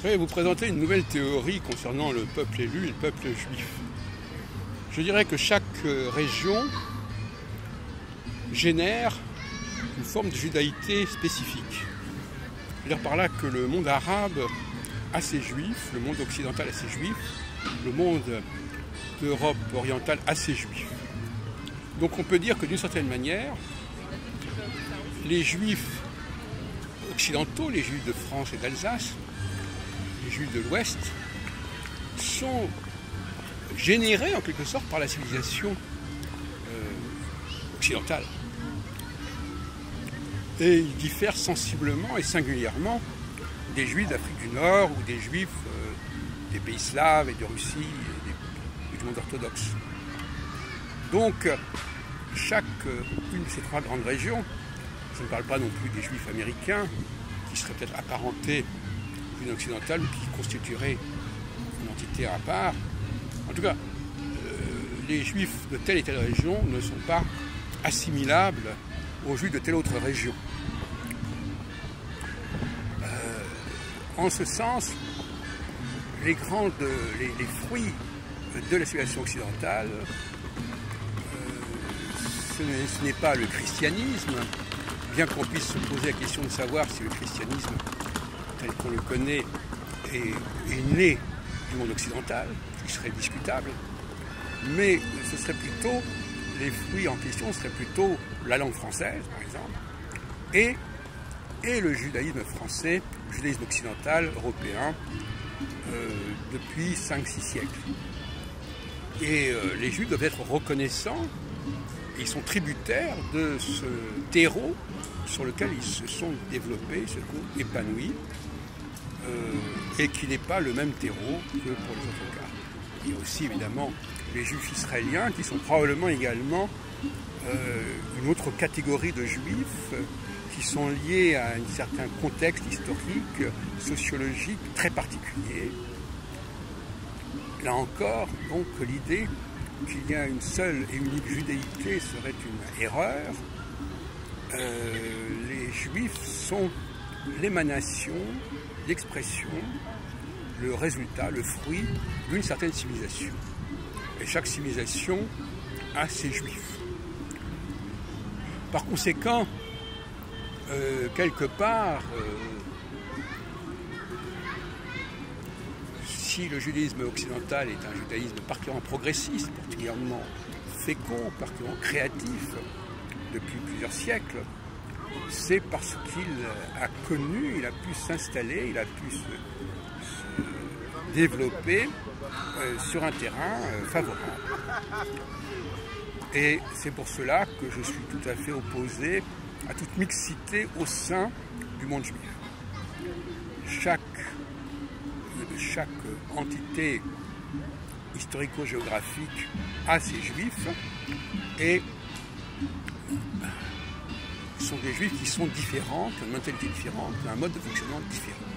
Je vais vous présenter une nouvelle théorie concernant le peuple élu et le peuple juif. Je dirais que chaque région génère une forme de judaïté spécifique. Je veux dire par là que le monde arabe a ses juifs, le monde occidental a ses juifs, le monde d'Europe orientale a ses juifs. Donc on peut dire que d'une certaine manière, les juifs occidentaux, les juifs de France et d'Alsace, les juifs de l'Ouest, sont générés en quelque sorte par la civilisation occidentale. Et ils diffèrent sensiblement et singulièrement des juifs d'Afrique du Nord ou des juifs des pays slaves et de Russie et du monde orthodoxe. Donc, une de ces trois grandes régions, je ne parle pas non plus des juifs américains, qui seraient peut-être apparentés à une occidentale ou qui constitueraient une entité à part. En tout cas, les juifs de telle et telle région ne sont pas assimilables aux juifs de telle autre région. En ce sens, les fruits de la civilisation occidentale, ce n'est pas le christianisme, bien qu'on puisse se poser la question de savoir si le christianisme, tel qu'on le connaît, est né du monde occidental, ce qui serait discutable, mais ce serait plutôt, les fruits en question seraient plutôt la langue française, par exemple, et le judaïsme français, le judaïsme occidental, européen, depuis 5-6 siècles. Et les Juifs doivent être reconnaissants, ils sont tributaires de ce terreau sur lequel ils se sont développés, se sont épanouis, et qui n'est pas le même terreau que pour les autres cas. Il y a aussi évidemment les Juifs israéliens qui sont probablement également une autre catégorie de Juifs qui sont liés à un certain contexte historique, sociologique très particulier. Là encore, donc, l'idée qu'il y a une seule et unique judaïté serait une erreur. Les Juifs sont l'émanation, l'expression, le résultat, le fruit d'une certaine civilisation. Et chaque civilisation a ses Juifs. Par conséquent, quelque part, si le judaïsme occidental est un judaïsme particulièrement progressiste, particulièrement fécond, particulièrement créatif depuis plusieurs siècles, c'est parce qu'il a connu, il a pu s'installer, il a pu se développer sur un terrain favorable. Et c'est pour cela que je suis tout à fait opposé à toute mixité au sein du monde juif. Chaque entité historico-géographique a ses juifs et ce sont des juifs qui sont différents, qui ont une mentalité différente, un mode de fonctionnement différent.